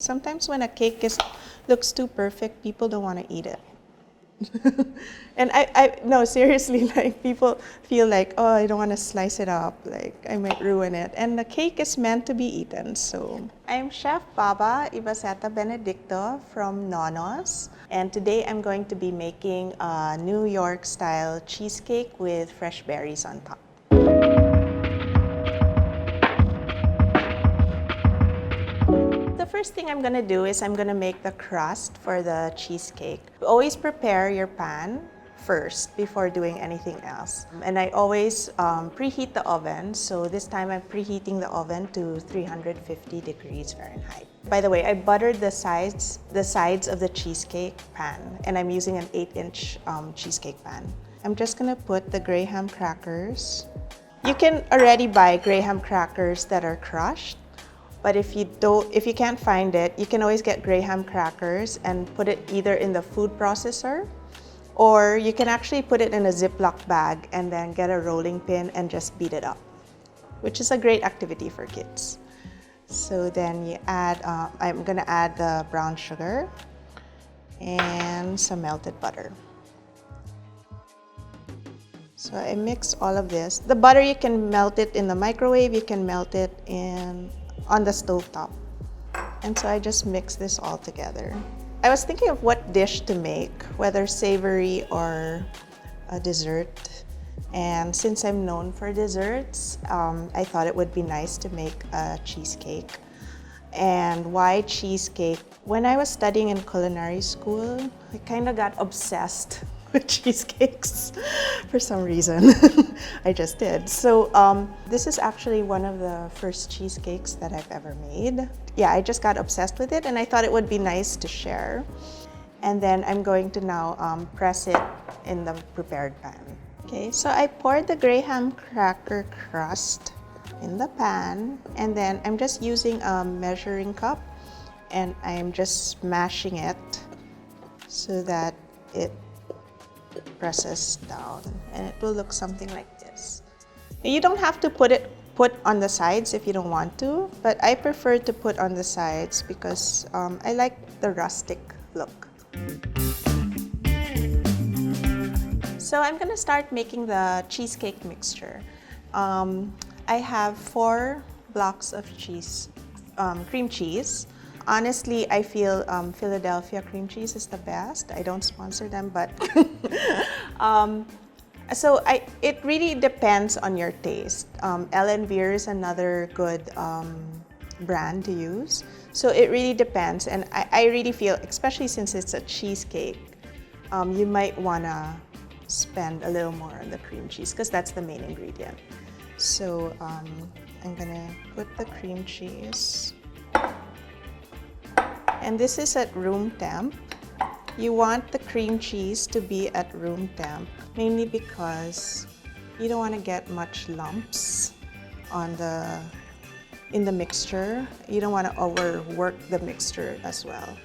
Sometimes when a cake looks too perfect, people don't want to eat it. And no, seriously, like people feel like, oh, I don't want to slice it up, like I might ruin it. And the cake is meant to be eaten, so. I'm Chef Baba Ibaseta Benedicto from Nono's. And today I'm going to be making a New York style cheesecake with fresh berries on top. The first thing I'm gonna do is I'm gonna make the crust for the cheesecake. Always prepare your pan first before doing anything else. And I always preheat the oven. So this time I'm preheating the oven to 350 degrees Fahrenheit. By the way, I buttered the sides of the cheesecake pan, and I'm using an 8-inch cheesecake pan. I'm just gonna put the Graham crackers. You can already buy Graham crackers that are crushed. But if you can't find it, you can always get Graham crackers and put it either in the food processor, or you can actually put it in a Ziploc bag and then get a rolling pin and just beat it up, which is a great activity for kids. So then you add, I'm gonna add the brown sugar and some melted butter. So I mix all of this. The butter, you can melt it in the microwave, you can melt it on the stove top. And so I just mix this all together. I was thinking of what dish to make, whether savory or a dessert. And since I'm known for desserts, I thought it would be nice to make a cheesecake. And why cheesecake? When I was studying in culinary school, I kind of got obsessed with cheesecakes for some reason. I just did. So this is actually one of the first cheesecakes that I've ever made. Yeah, I just got obsessed with it and I thought it would be nice to share. And then I'm going to now press it in the prepared pan. Okay, so I poured the Graham cracker crust in the pan, and then I'm just using a measuring cup and I'm just smashing it so that it presses down, and it will look something like this. You don't have to put on the sides if you don't want to, but I prefer to put on the sides because I like the rustic look. So I'm gonna start making the cheesecake mixture. I have 4 blocks of cheese, cream cheese. Honestly, I feel Philadelphia cream cheese is the best. I don't sponsor them, but it really depends on your taste. Ellen Beer is another good brand to use. So it really depends, and I really feel, especially since it's a cheesecake, you might wanna spend a little more on the cream cheese because that's the main ingredient. So I'm gonna put the cream cheese. And this is at room temp. You want the cream cheese to be at room temp, mainly because you don't want to get much lumps in the mixture. You don't want to overwork the mixture as well.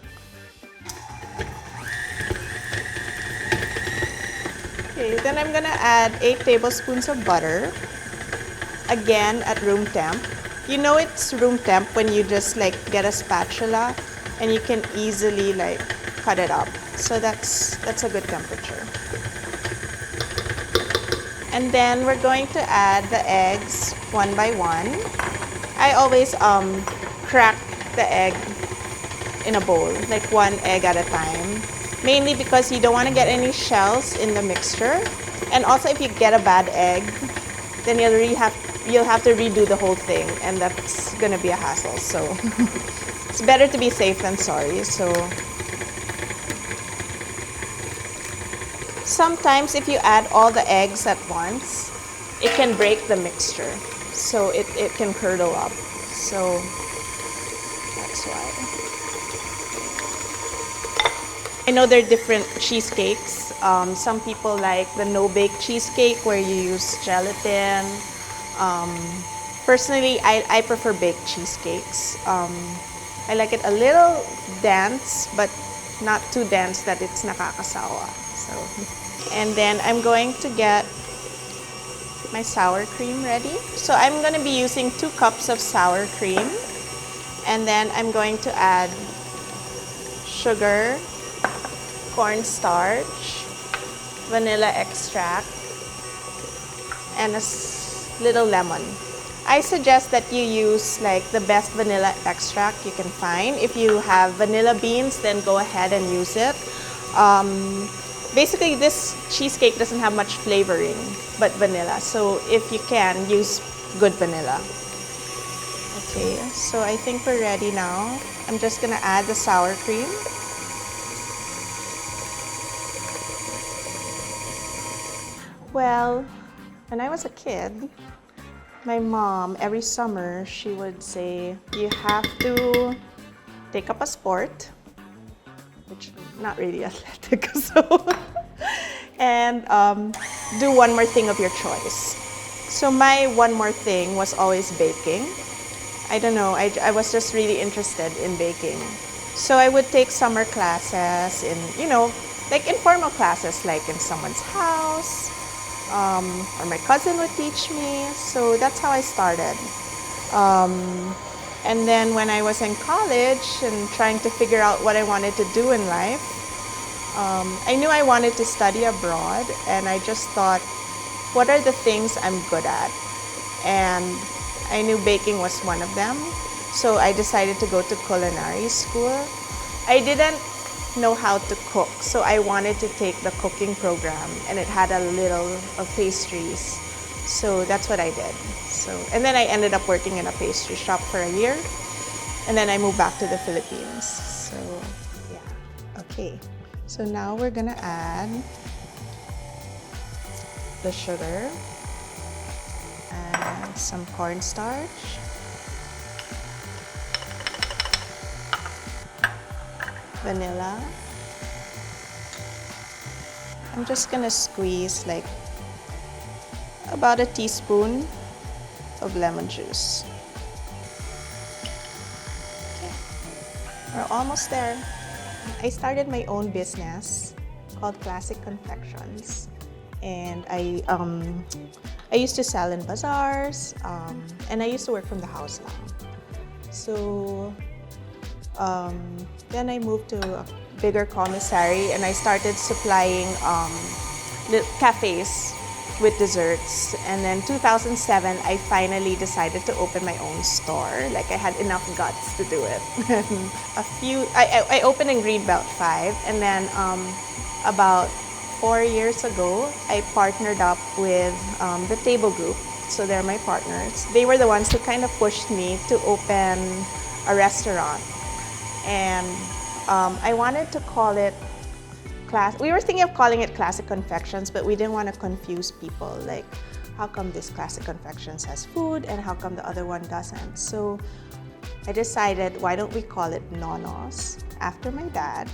Okay, then I'm gonna add 8 tablespoons of butter, again at room temp. You know it's room temp when you just like get a spatula and you can easily like cut it up. So that's a good temperature. And then we're going to add the eggs one by one. I always crack the egg in a bowl, like 1 egg at a time. Mainly because you don't want to get any shells in the mixture. And also if you get a bad egg, then you'll have to redo the whole thing, and that's gonna be a hassle. So it's better to be safe than sorry. So sometimes if you add all the eggs at once, it can break the mixture. So it can curdle up. So that's why. I know there are different cheesecakes. Some people like the no-bake cheesecake where you use gelatin. Personally, I prefer baked cheesecakes. I like it a little dense, but not too dense that it's nakakasawa. So, and then I'm going to get my sour cream ready. So I'm going to be using 2 cups of sour cream. And then I'm going to add sugar, cornstarch, vanilla extract, and a little lemon. I suggest that you use like the best vanilla extract you can find. If you have vanilla beans, then go ahead and use it. Basically, this cheesecake doesn't have much flavoring but vanilla, so if you can, use good vanilla. Okay, so I think we're ready now. I'm just gonna add the sour cream. Well, when I was a kid, my mom, every summer, she would say, you have to take up a sport, which not really athletic, so, and do one more thing of your choice. So my one more thing was always baking. I don't know, I was just really interested in baking. So I would take summer classes in, you know, like informal classes, like in someone's house, or my cousin would teach me. So that's how I started. And then when I was in college and trying to figure out what I wanted to do in life, I knew I wanted to study abroad, and I just thought, what are the things I'm good at? And I knew baking was one of them. So I decided to go to culinary school. I didn't know how to cook, so I wanted to take the cooking program, and it had a little of pastries. So that's what I did. And then I ended up working in a pastry shop for a year, and then I moved back to the Philippines. So yeah, okay. So now we're gonna add the sugar and some cornstarch. Vanilla. I'm just gonna squeeze like about a teaspoon of lemon juice. Okay, we're almost there. I started my own business called Classic Confections, and I used to sell in bazaars, and I used to work from the house lang. So then I moved to a bigger commissary, and I started supplying cafes with desserts. And then 2007, I finally decided to open my own store. Like, I had enough guts to do it. I opened in Greenbelt 5, and then about 4 years ago, I partnered up with the Table Group. So they're my partners. They were the ones who kind of pushed me to open a restaurant. And I wanted to call it we were thinking of calling it Classic Confections, but we didn't want to confuse people. Like, how come this Classic Confections has food and how come the other one doesn't? So I decided, why don't we call it Nono's, after my dad.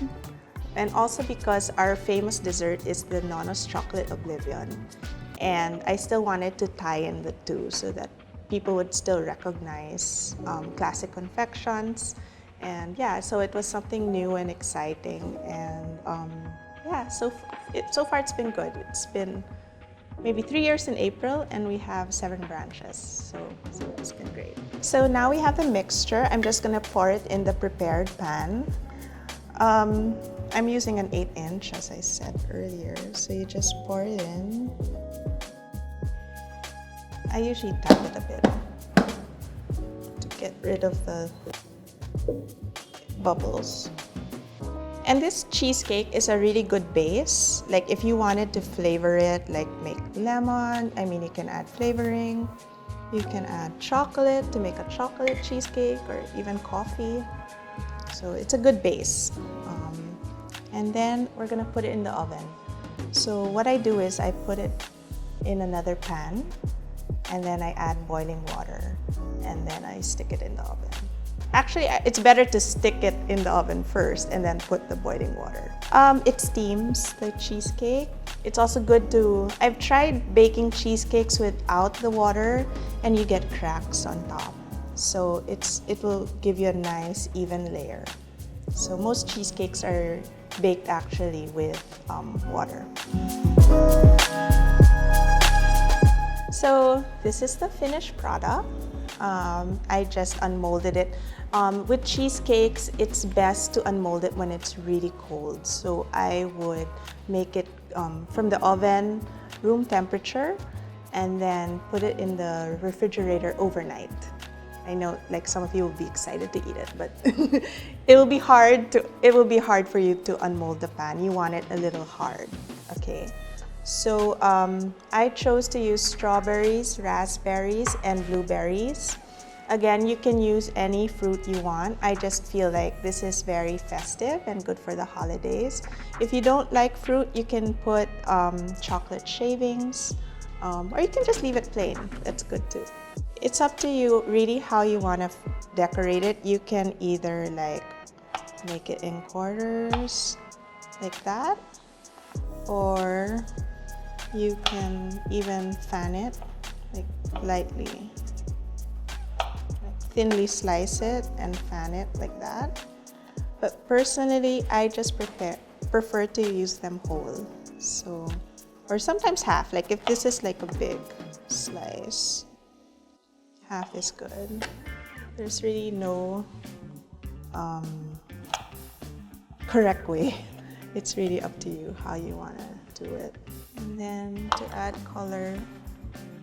And also because our famous dessert is the Nono's Chocolate Oblivion. And I still wanted to tie in the two so that people would still recognize Classic Confections. And yeah, so it was something new and exciting. And yeah, so far it's been good. It's been maybe 3 years in April, and we have 7 branches. So it's been great. So now we have the mixture. I'm just gonna pour it in the prepared pan. I'm using an 8-inch, as I said earlier. So you just pour it in. I usually tap it a bit to get rid of the bubbles. And this cheesecake is a really good base. Like, if you wanted to flavor it, like make lemon, you can add flavoring. You can add chocolate to make a chocolate cheesecake, or even coffee. So it's a good base. And then we're gonna put it in the oven. So what I do is I put it in another pan, and then I add boiling water, and then I stick it in the oven. Actually, it's better to stick it in the oven first and then put the boiling water. It steams the cheesecake. It's also good I've tried baking cheesecakes without the water, and you get cracks on top. So it will give you a nice even layer. So most cheesecakes are baked actually with water. So this is the finished product. I just unmolded it. With cheesecakes, it's best to unmold it when it's really cold. So I would make it from the oven, room temperature, and then put it in the refrigerator overnight. I know, like, some of you will be excited to eat it, but it will be hard for you to unmold the pan. You want it a little hard, okay? So I chose to use strawberries, raspberries, and blueberries. Again, you can use any fruit you want. I just feel like this is very festive and good for the holidays. If you don't like fruit, you can put chocolate shavings, or you can just leave it plain. That's good too. It's up to you really how you want to decorate it. You can either like make it in quarters like that, or you can even fan it like lightly. Thinly slice it and fan it like that. But personally, I just prefer to use them whole. So, or sometimes half. Like if this is like a big slice, half is good. There's really no correct way. It's really up to you how you want to do it. And then to add color,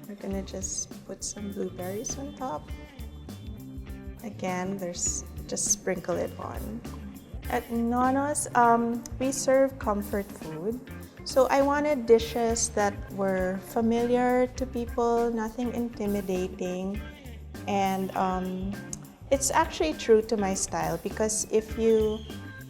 we're gonna just put some blueberries on top. Again, just sprinkle it on. At Nono's, we serve comfort food. So I wanted dishes that were familiar to people, nothing intimidating. And it's actually true to my style, because if you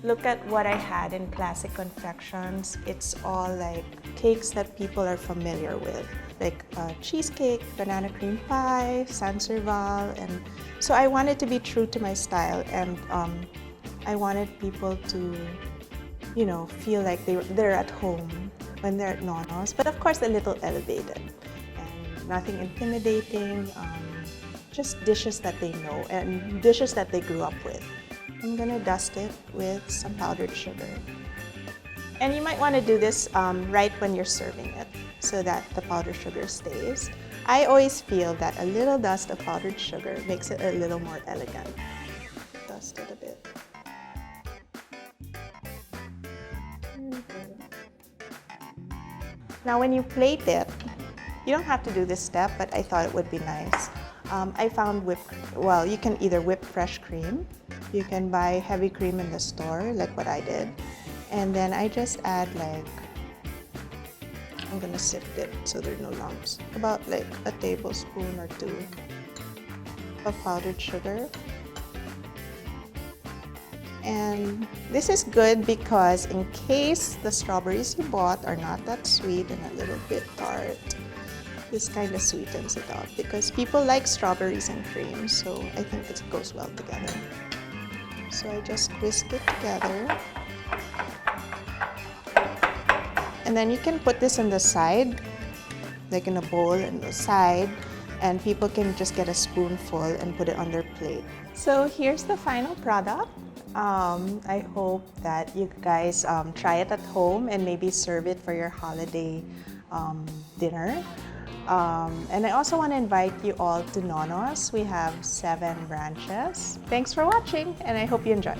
look at what I had in classic confections, it's all like cakes that people are familiar with, like cheesecake, banana cream pie, San Serval, and so I wanted to be true to my style, and I wanted people to, you know, feel like they're at home when they're at Nono's, but of course a little elevated and nothing intimidating. Just dishes that they know and dishes that they grew up with. I'm gonna dust it with some powdered sugar. And you might want to do this right when you're serving it so that the powdered sugar stays. I always feel that a little dust of powdered sugar makes it a little more elegant. Dust it a bit. Now when you plate it, you don't have to do this step, but I thought it would be nice. I found you can either whip fresh cream, you can buy heavy cream in the store, like what I did, and then I just add I'm gonna sift it so there are no lumps, about like a tablespoon or two of powdered sugar. And this is good because in case the strawberries you bought are not that sweet and a little bit tart, this kind of sweetens it up, because people like strawberries and cream, so I think it goes well together. So I just whisk it together. And then you can put this on the side, like in a bowl on the side, and people can just get a spoonful and put it on their plate. So here's the final product. I hope that you guys try it at home and maybe serve it for your holiday dinner. And I also want to invite you all to Nono's. We have 7 branches. Thanks for watching, and I hope you enjoy.